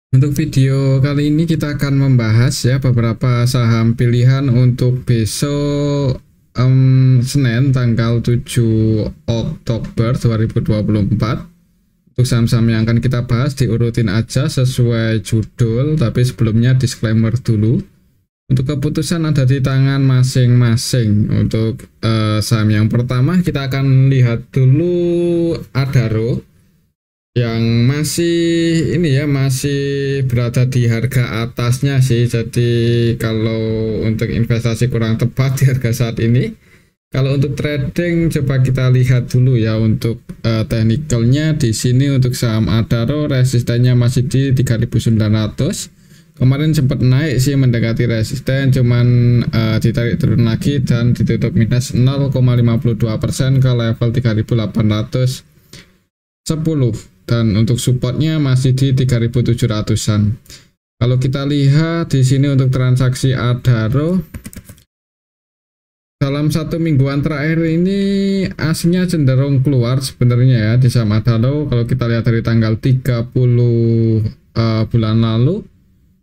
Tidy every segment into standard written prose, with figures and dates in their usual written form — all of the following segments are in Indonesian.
Untuk video kali ini kita akan membahas ya beberapa saham pilihan untuk besok Senin tanggal 7 Oktober 2024. Untuk saham-saham yang akan kita bahas diurutin aja sesuai judul, tapi sebelumnya disclaimer dulu. Untuk keputusan ada di tangan masing-masing. Untuk saham yang pertama kita akan lihat dulu Adaro yang masih berada di harga atasnya sih. Jadi kalau untuk investasi kurang tepat di harga saat ini. Kalau untuk trading coba kita lihat dulu ya untuk teknikalnya. Di sini untuk saham Adaro resistennya masih di 3.900. Kemarin sempat naik sih mendekati resisten, cuman ditarik turun lagi dan ditutup minus 0,52% ke level 3.810. Dan untuk supportnya masih di 3.700-an. Kalau kita lihat di sini untuk transaksi Adaro dalam satu mingguan terakhir ini aslinya cenderung keluar sebenarnya ya di saham Adaro. Kalau kita lihat dari tanggal 30 bulan lalu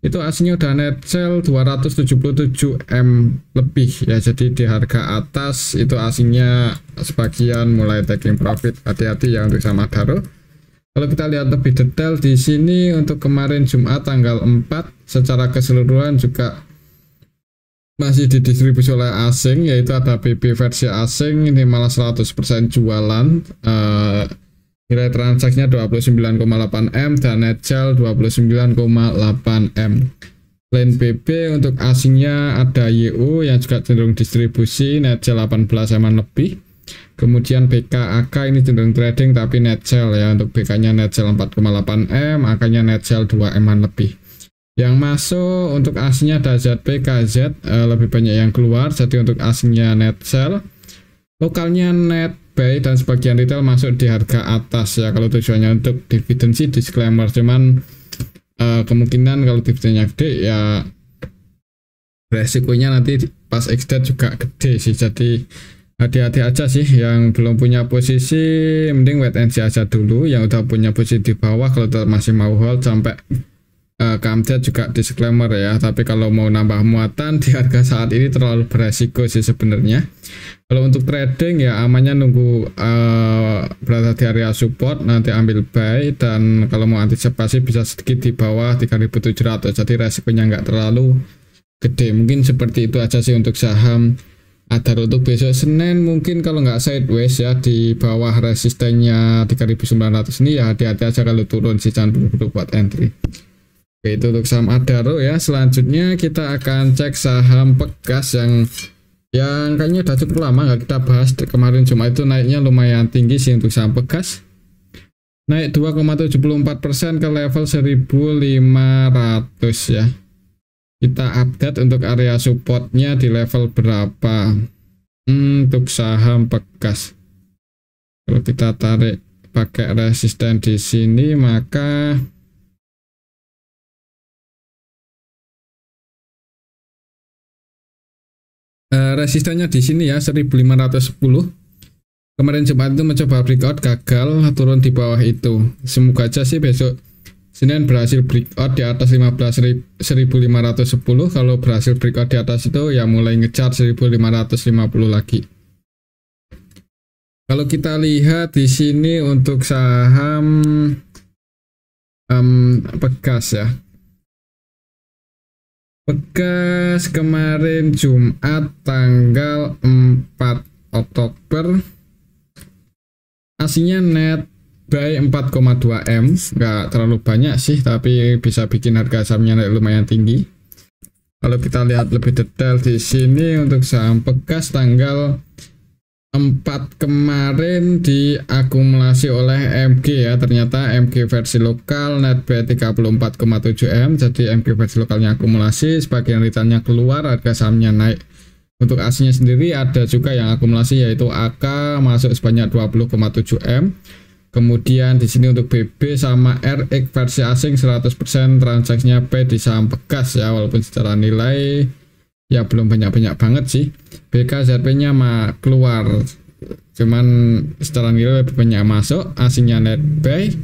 itu aslinya udah net sell 277M lebih ya. Jadi di harga atas itu aslinya sebagian mulai taking profit. Hati-hati ya untuk saham Adaro. Kalau kita lihat lebih detail di sini untuk kemarin Jumat tanggal 4 secara keseluruhan juga masih didistribusi oleh asing, yaitu ada BB versi asing ini malah 100% jualan. Nilai transaksinya 29,8M dan net sell 29,8M. Selain BB untuk asingnya ada YU yang juga cenderung distribusi net sell 18M lebih. Kemudian BKAK ini cenderung trading tapi net sell ya. Untuk BK nya net sell 4,8M, AK nya net sell 2M lebih. Yang masuk untuk asingnya ada ZPKZ, lebih banyak yang keluar. Jadi untuk asingnya net sell, lokalnya net buy dan sebagian retail masuk di harga atas ya. Kalau tujuannya untuk dividen sih disclaimer, cuman kemungkinan kalau dividennya gede ya resikonya nanti pas exit juga gede sih. Jadi hati-hati aja sih. Yang belum punya posisi mending wait and see aja dulu. Yang udah punya posisi di bawah kalau masih mau hold sampai update juga disclaimer ya. Tapi kalau mau nambah muatan di harga saat ini terlalu beresiko sih sebenarnya. Kalau untuk trading ya amannya nunggu berada di area support, nanti ambil buy. Dan kalau mau antisipasi bisa sedikit di bawah 3.700, jadi resikonya nggak terlalu gede. Mungkin seperti itu aja sih untuk saham Adaro. Untuk besok Senin mungkin kalau nggak sideways ya di bawah resistennya 3.900 ini ya hati-hati aja kalau turun sih, jangan buru-buru buat entry. Oke, itu untuk saham Adaro ya. Selanjutnya kita akan cek saham Pegas yang kayaknya udah cukup lama nggak kita bahas. Kemarin cuma itu naiknya lumayan tinggi sih untuk saham Pegas, naik 2,74% ke level 1.500 ya. Kita update untuk area supportnya di level berapa untuk saham Pegas. Kalau kita tarik pakai resisten di sini maka resistennya di sini ya 1.510. Kemarin Jumat itu mencoba breakout gagal, turun di bawah itu. Semoga aja sih besok Senin berhasil breakout di atas 1.510. Kalau berhasil breakout di atas itu ya mulai ngejar 1.550 lagi. Kalau kita lihat di sini untuk saham Pegas ya. Pegas kemarin Jumat tanggal 4 Oktober aslinya net buy 4,2M, nggak terlalu banyak sih tapi bisa bikin harga sahamnya naik lumayan tinggi. Kalau kita lihat lebih detail di sini untuk saham Pegas tanggal 4 kemarin diakumulasi oleh MG ya. Ternyata MG versi lokal net buy 34,7M, jadi MG versi lokalnya akumulasi, sebagian retailnya keluar, harga sahamnya naik. Untuk aslinya sendiri ada juga yang akumulasi yaitu AK masuk sebanyak 20,7M. Kemudian di sini untuk BB sama RX versi asing 100% transaksinya buy di saham Pegas ya, walaupun secara nilai ya belum banyak-banyak banget sih. BKZP-nya mah keluar, cuman secara nilai lebih banyak masuk. Asingnya net buy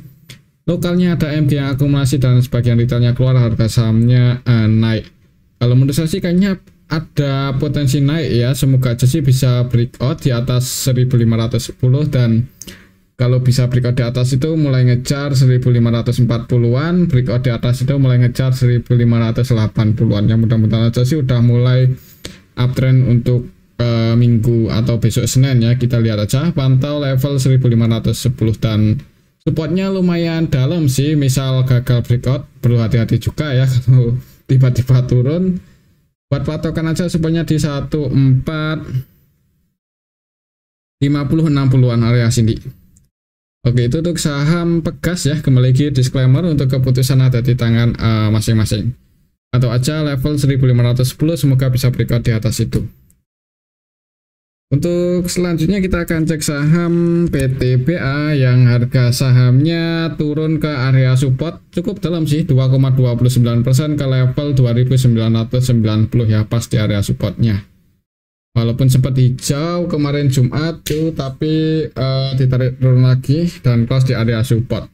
lokalnya ada MG yang akumulasi dan sebagian retailnya keluar, harga sahamnya naik. Kalau menurut saya sih kayaknya ada potensi naik ya, semoga aja sih bisa breakout di atas 1510, dan kalau bisa breakout di atas itu mulai ngejar 1540-an, breakout di atas itu mulai ngejar 1580-an. Yang mudah-mudahan aja sih udah mulai uptrend untuk minggu atau besok Senin ya. Kita lihat aja, pantau level 1510 dan supportnya lumayan dalam sih. Misal gagal breakout perlu hati-hati juga ya kalau tiba-tiba turun. Buat patokan aja supportnya di 1450-60an area sini. Oke, itu untuk saham Pegas ya. Kembali lagi disclaimer, untuk keputusan ada di tangan masing-masing. Atau aja level 1510, semoga bisa breakout di atas itu. Untuk selanjutnya kita akan cek saham PTBA yang harga sahamnya turun ke area support cukup dalam sih, 2,29% ke level 2990 ya, pas di area supportnya. Walaupun sempat hijau kemarin Jumat tuh, tapi ditarik turun lagi dan close di area support.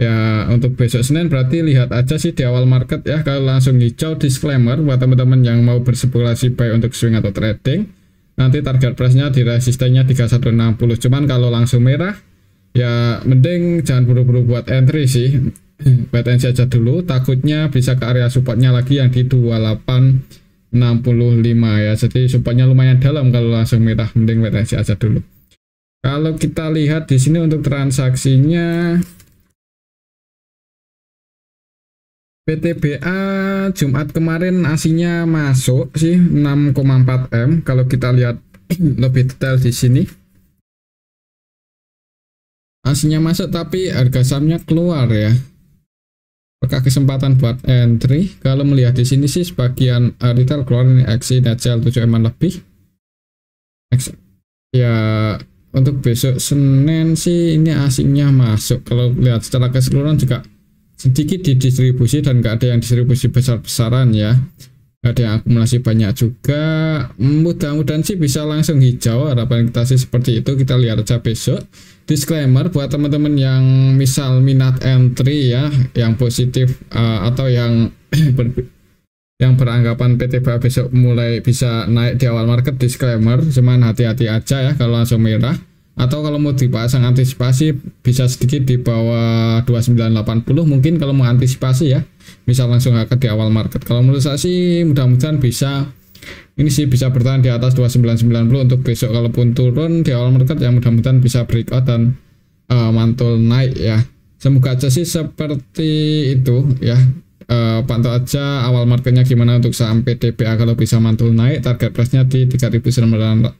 Ya, untuk besok Senin berarti lihat aja sih di awal market ya. Kalau langsung hijau, disclaimer buat teman-teman yang mau berspekulasi buy untuk swing atau trading, nanti target price-nya di resistennya 3160. Cuman kalau langsung merah ya mending jangan buru-buru buat entry sih. Wait and see aja dulu, takutnya bisa ke area supportnya lagi yang di 2865 ya. Jadi supportnya lumayan dalam kalau langsung merah, mending wait and see aja dulu. Kalau kita lihat di sini untuk transaksinya, PTBA Jumat kemarin asinya masuk sih 6,4 M. Kalau kita lihat lebih detail di sini, asinya masuk tapi harga sahamnya keluar ya. Apakah kesempatan buat entry? Kalau melihat di sini sih sebagian retail keluar, ini aksi net sell 7 M lebih. Ya, untuk besok Senin sih ini asinya masuk. Kalau lihat secara keseluruhan juga sedikit didistribusi dan nggak ada yang distribusi besar-besaran ya, nggak ada yang akumulasi banyak juga. Mudah-mudahan sih bisa langsung hijau, harapan kita sih seperti itu. Kita lihat aja besok. Disclaimer buat teman-teman yang misal minat entry ya, yang positif atau yang yang beranggapan PTBA besok mulai bisa naik di awal market, disclaimer, cuman hati-hati aja ya kalau langsung merah. Atau kalau mau dipasang antisipasi bisa sedikit di bawah 2980 mungkin kalau mau antisipasi ya, misal langsung ke di awal market. Kalau menurut saya sih mudah-mudahan bisa, ini sih bisa bertahan di atas 2990 untuk besok. Kalaupun turun di awal market ya mudah-mudahan bisa breakout dan mantul naik ya. Semoga aja sih seperti itu ya. Pantau aja awal marketnya gimana untuk saham PTBA. Kalau bisa mantul naik, target price-nya di 3160.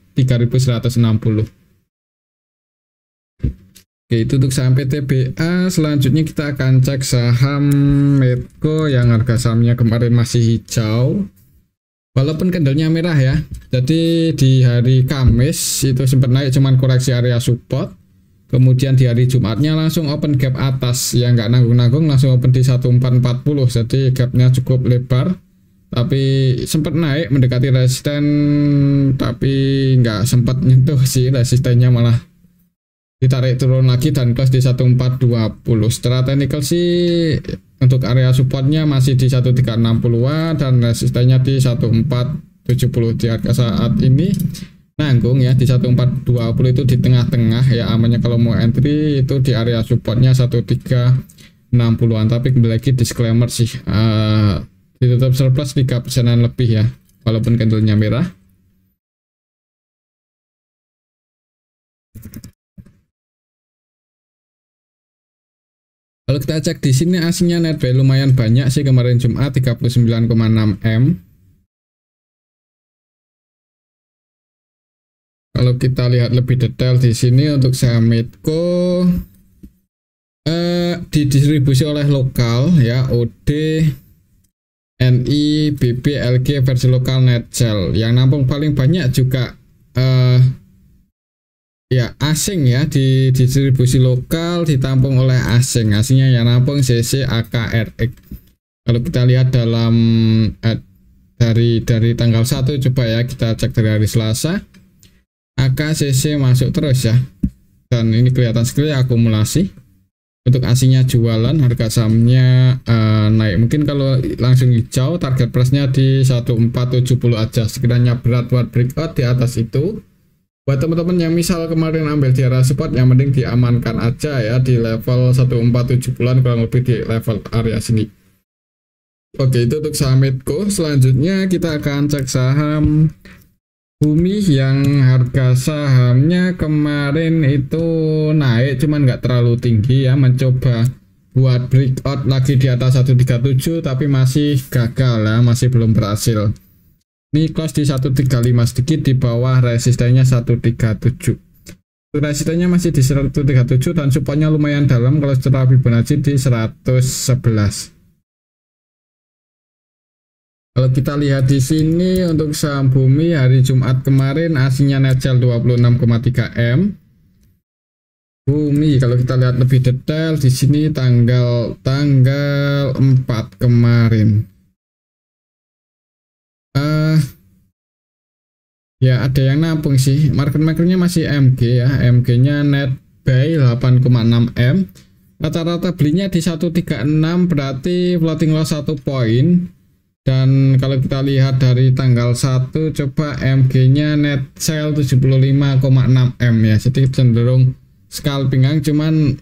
Oke, itu untuk saham PTBA. Selanjutnya kita akan cek saham Medco yang harga sahamnya kemarin masih hijau walaupun candlenya merah ya. Jadi di hari Kamis itu sempat naik, cuman koreksi area support. Kemudian di hari Jumatnya langsung open gap atas, yang nggak nanggung-nanggung langsung open di 1440. Jadi gapnya cukup lebar, tapi sempat naik mendekati resisten, tapi nggak sempat nyentuh sih resistennya, malah ditarik turun lagi dan close di 1420. Secara technical sih untuk area supportnya masih di 1360-an dan resistennya di 1470. Di harga saat ini nanggung ya di 1420, itu di tengah-tengah ya, amannya kalau mau entry itu di area supportnya 1360-an. Tapi kembali lagi disclaimer sih, ditutup surplus 3%-an lebih ya walaupun candlenya merah. Kalau kita cek di sini asinya net buy lumayan banyak sih kemarin Jumat 39,6 M. Kalau kita lihat lebih detail di sini untuk saham Medco didistribusi oleh lokal ya, OD, NI, BB, LG versi lokal net sell. Yang nampung paling banyak juga ya asing ya, di distribusi lokal ditampung oleh asing. Asingnya yang nampung CC, AK, RX. Kalau kita lihat dalam dari tanggal 1, coba ya kita cek dari hari Selasa, AK, CC masuk terus ya, dan ini kelihatan sekali akumulasi Untuk aslinya jualan, harga sahamnya naik. Mungkin kalau langsung hijau, target price-nya di 1470 aja. Sekiranya berat buat breakout di atas itu. Buat teman-teman yang misal kemarin ambil di area support, yang mending diamankan aja ya di level 1470-an, kurang lebih di level area sini. Oke, itu untuk saham Medco. Selanjutnya kita akan cek saham Bumi yang harga sahamnya kemarin itu naik, cuman nggak terlalu tinggi ya, mencoba buat breakout lagi di atas 137 tapi masih gagal ya, masih belum berhasil. Ini close di 135 sedikit di bawah resistennya 137. Resistennya masih di 137 dan supportnya lumayan dalam kalau secara Fibonacci di 111. Kalau kita lihat di sini untuk saham Bumi hari Jumat kemarin aslinya net sell 26,3 M. Bumi kalau kita lihat lebih detail di sini tanggal 4 kemarin. Ya ada yang nampung sih. Market-makernya masih MG ya. MG-nya net buy 8,6 M. Rata-rata belinya di 136, berarti floating loss 1 poin. Dan kalau kita lihat dari tanggal 1, coba MG-nya net sell 75,6 M ya. Jadi cenderung scalpingan, cuman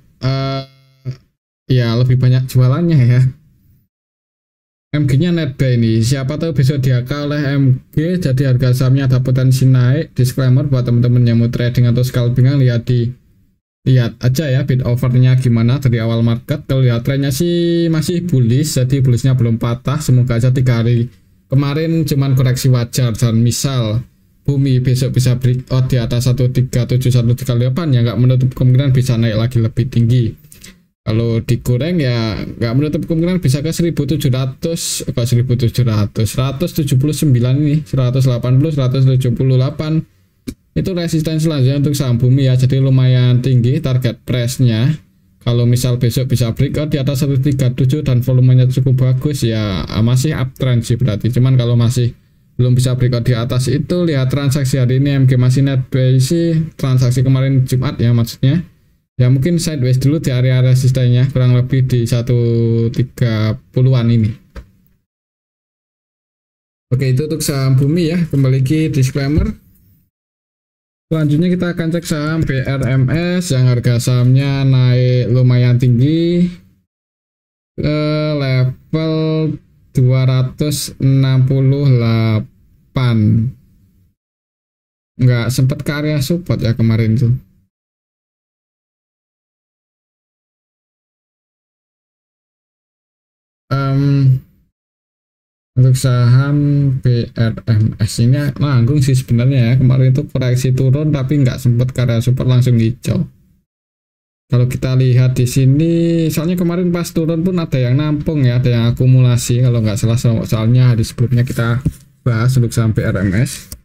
ya lebih banyak jualannya ya. MG-nya net buy ini. Siapa tahu besok diakal oleh MG, jadi harga sahamnya ada potensi naik. Disclaimer buat teman-teman yang mau trading atau scalpingan, lihat aja ya bid overnya gimana dari awal market. Kalau lihat trennya sih masih bullish, jadi bullishnya belum patah. Semoga aja 3 hari kemarin cuman koreksi wajar, dan misal Bumi besok bisa breakout di atas 137 138 ya nggak menutup kemungkinan bisa naik lagi lebih tinggi. Kalau digoreng ya nggak menutup kemungkinan bisa ke 1700, ke 1700 179 ini 180 178 itu resisten selanjutnya untuk saham Bumi ya. Jadi lumayan tinggi target price-nya. Kalau misal besok bisa breakout di atas 137 dan volumenya cukup bagus ya, masih uptrend sih berarti. Cuman kalau masih belum bisa breakout di atas itu, lihat transaksi hari ini MG masih net buy sih. Transaksi kemarin Jumat ya maksudnya. Ya mungkin sideways dulu di area resistennya kurang lebih di 130-an ini. Oke, itu untuk saham Bumi ya. Kembali lagi disclaimer. Selanjutnya kita akan cek saham BRMS yang harga sahamnya naik lumayan tinggi ke level 268. Nggak sempat ke area support ya kemarin tuh. Untuk saham BRMS ini nanggung sih sebenarnya ya. Kemarin itu koreksi turun tapi nggak sempat ke area support, langsung hijau. Kalau kita lihat di sini, soalnya kemarin pas turun pun ada yang nampung ya, ada yang akumulasi kalau nggak salah. Soalnya hari sebelumnya kita bahas untuk saham BRMS.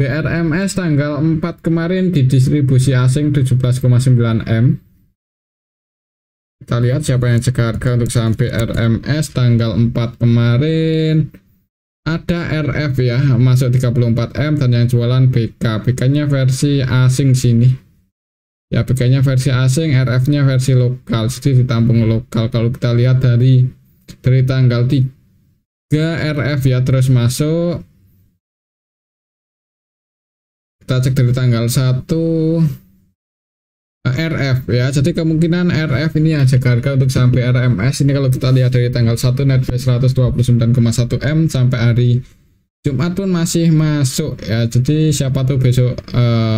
BRMS tanggal 4 kemarin di distribusi asing 17,9 M. Kita lihat siapa yang cek harga untuk saham BRMS tanggal 4 kemarin. Ada RF ya, masuk 34 M, dan yang jualan BK. BK-nya versi asing sini. Ya, BK-nya versi asing, RF-nya versi lokal. Jadi ditampung lokal. Kalau kita lihat dari tanggal 3 RF ya terus masuk. Kita cek dari tanggal 1 RF ya, jadi kemungkinan RF ini aja harga untuk sampai RMS ini. Kalau kita lihat dari tanggal 1 net buy 129,1 M sampai hari Jumat pun masih masuk ya. Jadi siapa tuh besok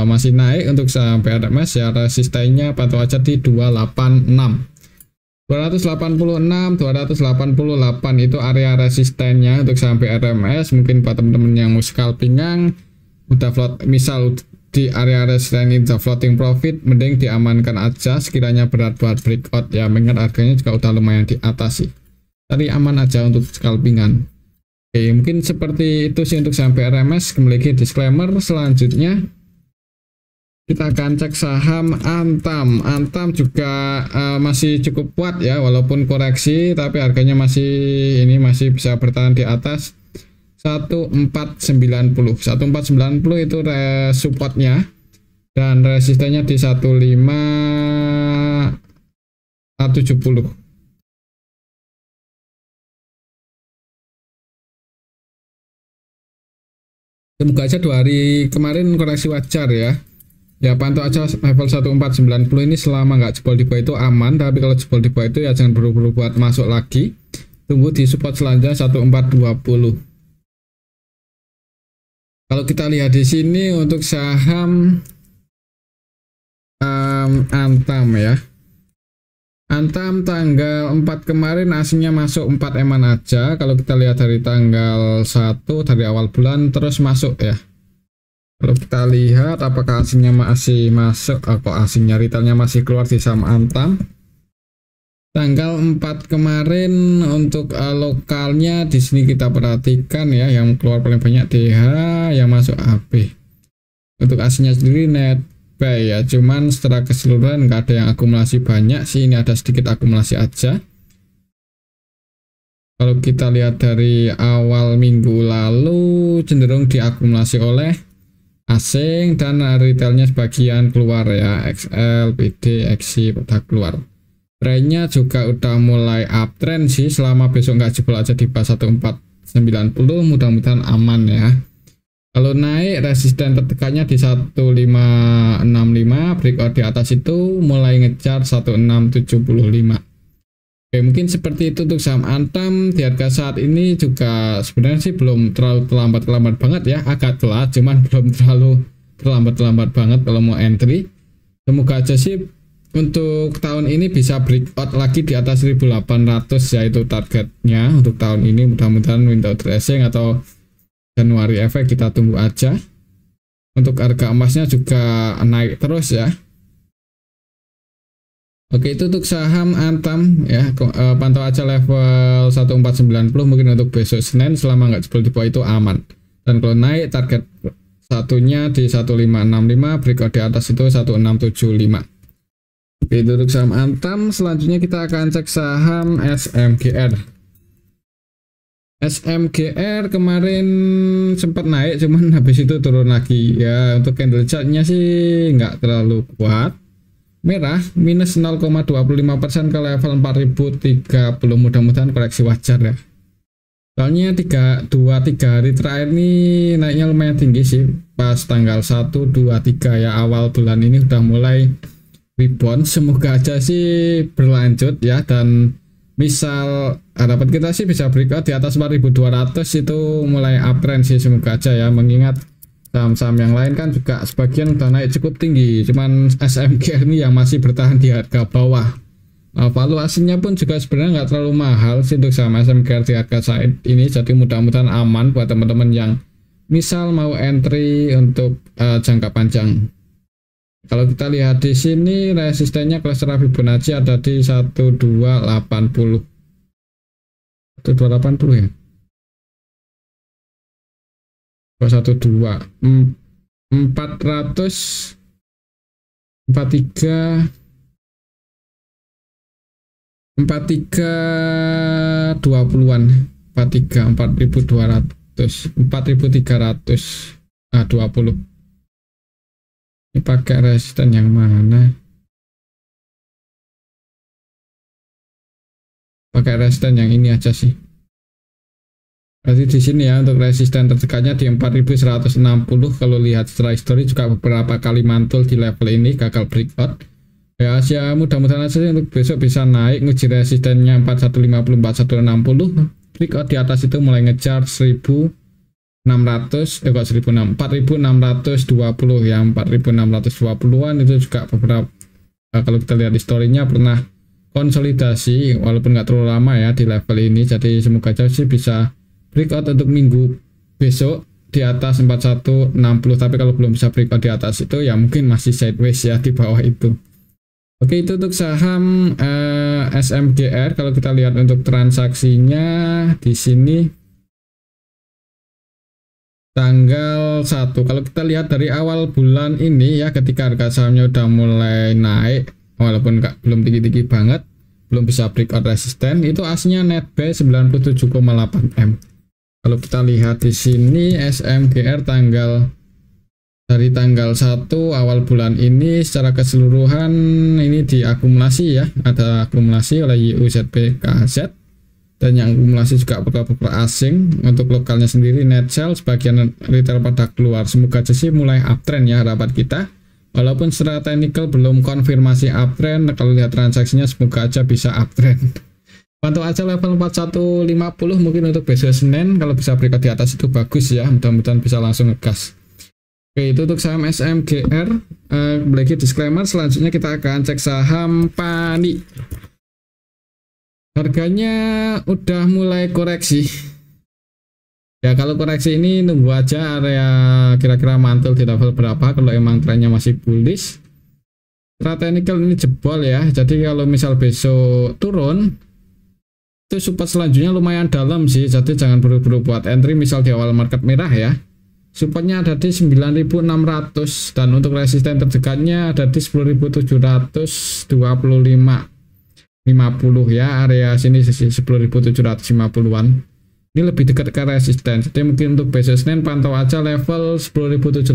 masih naik untuk sampai RMS ya. Resistennya patuh aja di 286 288 itu area resistennya untuk sampai RMS. Mungkin buat teman-teman yang mau scalpingan udah float, misal di area resisten ini udah floating profit, mending diamankan aja. Sekiranya berat buat breakout ya, mengingat harganya juga udah lumayan di atas sih, tadi aman aja untuk scalpingan. Oke, mungkin seperti itu sih untuk sampai RMS. Kembali lagi disclaimer. Selanjutnya kita akan cek saham Antam. Antam juga masih cukup kuat ya, walaupun koreksi tapi harganya masih bisa bertahan di atas 1490 itu supportnya, dan resistennya di 15 70. Semoga aja 2 hari kemarin koreksi wajar ya. Ya pantau aja level 1490 ini selama nggak jebol di bawah itu aman, tapi kalau jebol di bawah itu ya jangan buru-buru buat masuk lagi. Tunggu di support selanjutnya 1420. Kalau kita lihat di sini untuk saham Antam ya. Antam tanggal 4 kemarin aslinya masuk 4 eman aja. Kalau kita lihat dari tanggal 1 dari awal bulan terus masuk ya. Kalau kita lihat apakah aslinya masih masuk atau aslinya retailnya masih keluar di saham Antam. Tanggal 4 kemarin untuk lokalnya di sini kita perhatikan ya, yang keluar paling banyak DH, yang masuk AB. Untuk aslinya sendiri net buy ya, cuman secara keseluruhan nggak ada yang akumulasi banyak sih, ini ada sedikit akumulasi aja. Kalau kita lihat dari awal minggu lalu cenderung diakumulasi oleh asing dan retailnya sebagian keluar ya, XL, PD, XC pada keluar. Trennya juga udah mulai uptrend sih, selama besok nggak jebol aja di bawah 1490 mudah-mudahan aman ya. Kalau naik resisten tertekannya di 1565, breakout di atas itu mulai ngejar 1675. Oke, mungkin seperti itu untuk saham Antam. Di harga saat ini juga sebenarnya sih belum terlalu terlambat banget ya, agak telat cuman belum terlalu terlambat banget kalau mau entry. Semoga aja sih untuk tahun ini bisa breakout lagi di atas 1800 yaitu targetnya untuk tahun ini. Mudah-mudahan window dressing atau Januari efek kita tunggu aja. Untuk harga emasnya juga naik terus ya. Oke, itu untuk saham Antam ya. Pantau aja level 1490 mungkin untuk besok Senin, selama nggak jebol di bawah itu aman. Dan kalau naik target satunya di 1565, breakout di atas itu 1675. Oke, itu untuk saham Antam. Selanjutnya kita akan cek saham SMGR. SMGR kemarin sempat naik cuman habis itu turun lagi ya. Untuk candle chartnya sih nggak terlalu kuat, merah minus 0,25% ke level 4030. Mudah-mudahan koreksi wajar ya, soalnya 2-3 hari terakhir nih naiknya lumayan tinggi sih. Pas tanggal 1, 2, 3 ya awal bulan ini udah mulai rebound. Semoga aja sih berlanjut ya, dan misal harapan kita sih bisa breakout di atas 4200 itu mulai uptrend sih, semoga aja ya. Mengingat saham-saham yang lain kan juga sebagian udah naik cukup tinggi, cuman SMG ini yang masih bertahan di harga bawah. Valuasinya pun juga sebenarnya nggak terlalu mahal sih untuk saham SMG di harga saat ini, jadi mudah-mudahan aman buat teman-teman yang misal mau entry untuk jangka panjang. Kalau kita lihat di sini resistennya cluster Fibonacci ada di 1280. 1280 ya. 212 400 43 20-an 43 4200 4300 20. Ini pakai resisten yang mana? Pakai resisten yang ini aja sih. Berarti di sini ya untuk resisten terdekatnya di 4160. Kalau lihat secara histori juga beberapa kali mantul di level ini gagal breakout. Ya mudah-mudahan aja untuk besok bisa naik ngejar resistennya 4150 4160. Breakout di atas itu mulai ngejar 1600 4620 ya, 4620-an itu juga beberapa kalau kita lihat historinya pernah konsolidasi walaupun nggak terlalu lama ya di level ini. Jadi semoga aja sih bisa breakout untuk minggu besok di atas 4160, tapi kalau belum bisa breakout di atas itu ya mungkin masih sideways ya di bawah itu. Oke, itu untuk saham SMGR. Kalau kita lihat untuk transaksinya di sini tanggal 1, kalau kita lihat dari awal bulan ini ya, ketika harga sahamnya udah mulai naik walaupun belum tinggi-tinggi banget, belum bisa breakout resisten, itu aslinya net buy 97,8 M. Kalau kita lihat di sini SMGR tanggal dari tanggal 1 awal bulan ini secara keseluruhan ini diakumulasi ya, ada akumulasi oleh YUZBKZ dan yang akumulasi juga broker asing. Untuk lokalnya sendiri net sell sebagian retail pada keluar, semoga aja sih mulai uptrend ya harapan kita, walaupun secara teknikal belum konfirmasi uptrend. Kalau lihat transaksinya semoga aja bisa uptrend. Pantau aja level 4150 mungkin untuk besok Senin, kalau bisa breakout di atas itu bagus ya, mudah-mudahan bisa langsung ngegas. Oke, itu untuk saham SMGR. Lagi disclaimer, selanjutnya kita akan cek saham PANI. Harganya udah mulai koreksi. Ya kalau koreksi ini nunggu aja area kira-kira mantul di level berapa. Kalau emang trennya masih bullish, secara teknikal ini jebol ya. Jadi kalau misal besok turun, itu support selanjutnya lumayan dalam sih. Jadi jangan buru-buru buat entry misal di awal market merah ya. Supportnya ada di 9.600 dan untuk resisten terdekatnya ada di 10.725 50 ya, area sini 10.750-an. Ini lebih dekat ke resisten. Jadi mungkin untuk besok Senin pantau aja level 10.750.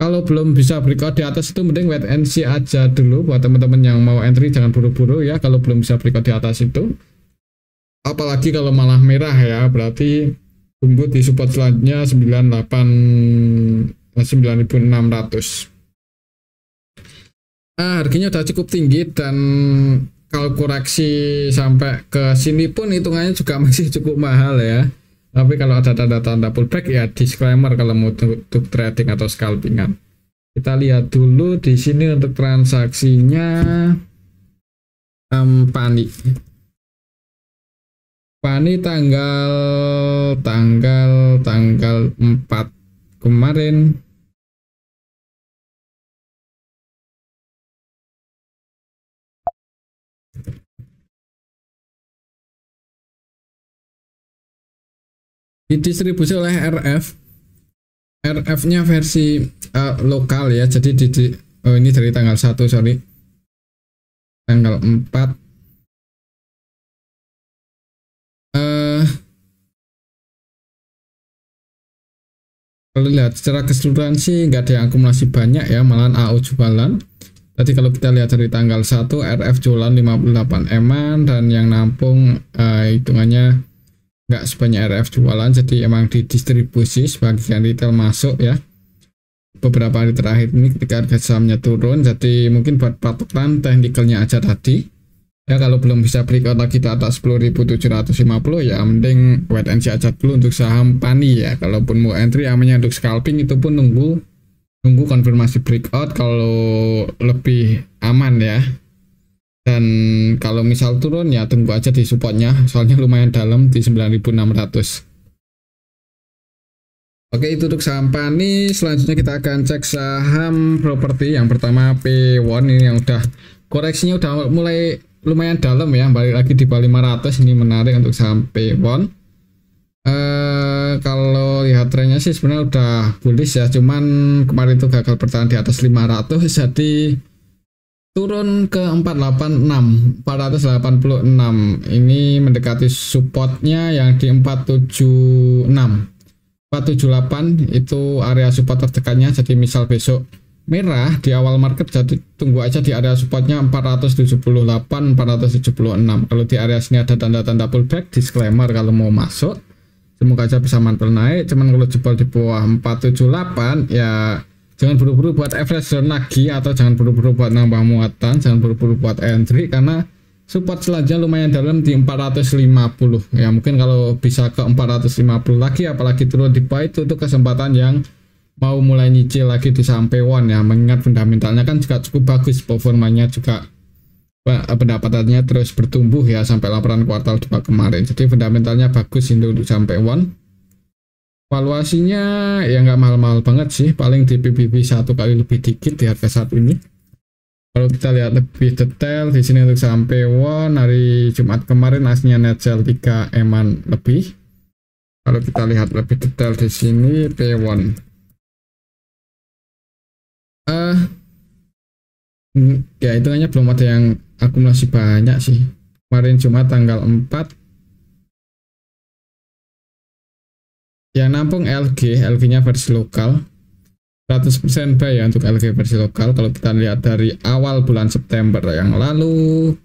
Kalau belum bisa breakout di atas itu mending wait and see aja dulu buat teman-teman yang mau entry, jangan buru-buru ya kalau belum bisa breakout di atas itu. Apalagi kalau malah merah ya, berarti tunggu di support selanjutnya 9.600. Harganya udah cukup tinggi dan kalau koreksi sampai ke sini pun hitungannya juga masih cukup mahal ya. Tapi kalau ada tanda-tanda pullback ya disclaimer kalau mau untuk trading atau scalpingan. Kita lihat dulu di sini untuk transaksinya PANI. PANI tanggal 4 kemarin didistribusi oleh RF-nya versi lokal ya. Jadi ini dari tanggal 1 sorry, tanggal 4 kalau lihat secara keseluruhan sih nggak ada yang akumulasi banyak ya, malahan AU jualan. Tadi kalau kita lihat dari tanggal 1 RF jualan 58 eman dan yang nampung hitungannya nggak sebanyak RF jualan, jadi emang didistribusi sebagian retail masuk ya beberapa hari terakhir ini ketika harga sahamnya turun. Jadi mungkin buat patokan teknikalnya aja tadi ya, kalau belum bisa breakout lagi di atas 10.750 ya mending wait and see aja dulu untuk saham PANI ya. Kalaupun mau entry namanya untuk scalping itu pun nunggu konfirmasi breakout kalau lebih aman ya. Dan kalau misal turun ya tunggu aja di supportnya, soalnya lumayan dalam di 9.600. Oke, itu untuk saham PANI. Selanjutnya kita akan cek saham properti. Yang pertama P1 ini yang udah koreksinya udah mulai lumayan dalam ya, balik lagi di bawah 500. Ini menarik untuk saham P1. Kalau lihat trennya sih sebenarnya udah bullish ya, cuman kemarin itu gagal bertahan di atas 500, jadi turun ke 486. Ini mendekati supportnya yang di 478 itu area support terdekatnya. Jadi misal besok merah di awal market, jadi tunggu aja di area supportnya 478 476. Kalau di area sini ada tanda-tanda pullback, disclaimer kalau mau masuk semoga aja bisa mantul naik. Cuman kalau jebol di bawah 478 ya jangan buru-buru buat average zone lagi, atau jangan buru-buru buat nambah muatan, jangan buru-buru buat entry karena support selanjutnya lumayan dalam di 450 ya. Mungkin kalau bisa ke 450 lagi, apalagi turun di bawah itu kesempatan yang mau mulai nyicil lagi di saham P1 ya, mengingat fundamentalnya kan juga cukup bagus, performanya juga pendapatannya terus bertumbuh ya sampai laporan kuartal 2 kemarin. Jadi fundamentalnya bagus untuk saham P1. Valuasinya ya nggak mahal-mahal banget sih, paling di PBB 1 kali lebih dikit di harga saat ini. Kalau kita lihat lebih detail di sini untuk saham P1 hari Jumat kemarin aslinya net sell 3 eman lebih. Kalau kita lihat lebih detail di sini P1 ya hitungannya belum ada yang akumulasi banyak sih. Kemarin Jumat tanggal 4 yang nampung LG nya versi lokal 100% buy ya untuk LG versi lokal. Kalau kita lihat dari awal bulan September yang lalu,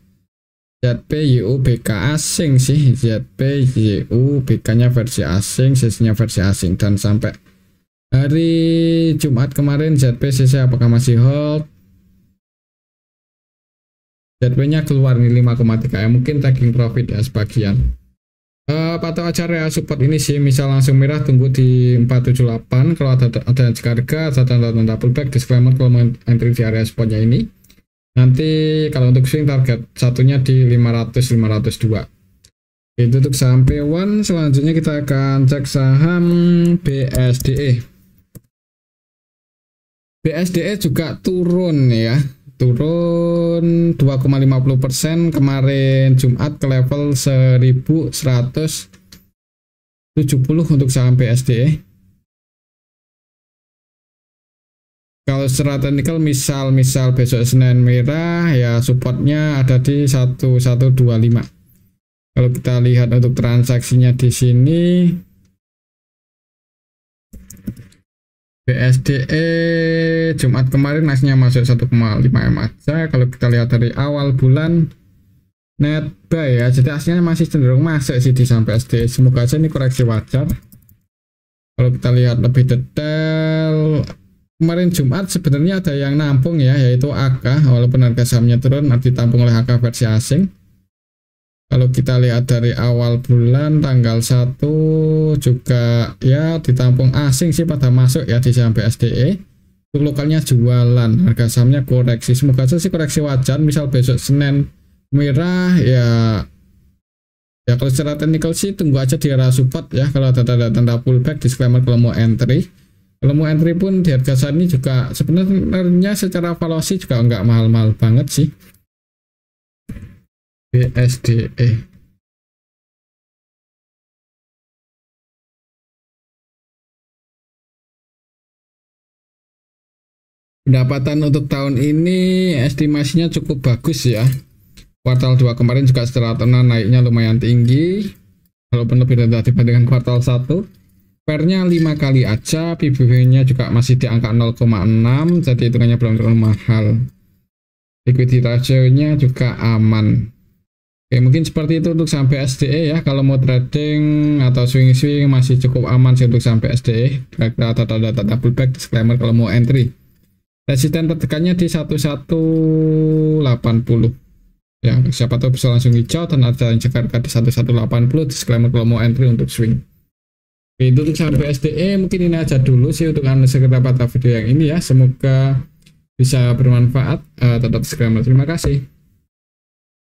ZPYU BK asing sih, ZPYU BK nya versi asing, CC-nya versi asing, dan sampai hari Jumat kemarin ZPCC apakah masih hold? ZP-nya keluar nih 5,3 ya, mungkin taking profit ya sebagian. Patok aja area support ini sih, misal langsung merah tunggu di 478, kalau ada yang harga ada tanda pullback, disclaimer kalau mau entry di area supportnya ini. Nanti kalau untuk swing target satunya di 500-502. Itu untuk saham P1. Selanjutnya kita akan cek saham BSDE. BSDE juga turun ya, turun 2,50% kemarin Jumat ke level 1170 untuk saham BSDE. Kalau secara teknikal misal besok Senin merah ya, supportnya ada di 1125. Kalau kita lihat untuk transaksinya di sini, BSDE Jumat kemarin nasnya masuk 1,5 M aja. Kalau kita lihat dari awal bulan net buy ya, jadi aslinya masih cenderung masuk sih di saham BSDE. Semoga aja ini koreksi wajar. Kalau kita lihat lebih detail, kemarin Jumat sebenarnya ada yang nampung ya, yaitu AK, walaupun harga sahamnya turun ditampung oleh AK versi asing. Kalau kita lihat dari awal bulan tanggal 1 juga ya ditampung asing sih pada masuk ya di saham BSDE. Untuk lokalnya jualan, harga sahamnya koreksi. Semoga saja sih koreksi wajar, misal besok Senin merah ya. Ya kalau secara teknikal sih tunggu aja di area support ya, kalau ada tanda pullback, disclaimer kalau mau entry. Kalau mau entry pun di harga saat ini juga sebenarnya secara valuasi juga nggak mahal-mahal banget sih. BSDE. Pendapatan untuk tahun ini estimasinya cukup bagus ya. Kuartal 2 kemarin juga secara tahunan naiknya lumayan tinggi, walaupun lebih rendah dibandingkan kuartal 1. Pernya 5 kali aja, PBV-nya juga masih di angka 0,6, jadi hitungannya belum terlalu mahal. Liquidity ratio-nya juga aman. Oke, mungkin seperti itu untuk saham BSDE ya. Kalau mau trading atau swing-swing masih cukup aman sih untuk saham BSDE. Kira-kira ada tanda pullback, disclaimer kalau mau entry. Resisten tertekannya di 1180. Ya, siapa tahu bisa langsung hijau, dan ada yang jaga di 1180, disclaimer kalau mau entry untuk swing. Itu untuk saham BSDE. Mungkin ini aja dulu sih untuk analisa pada video yang ini ya. Semoga bisa bermanfaat. Tetap disclaimer. Terima kasih.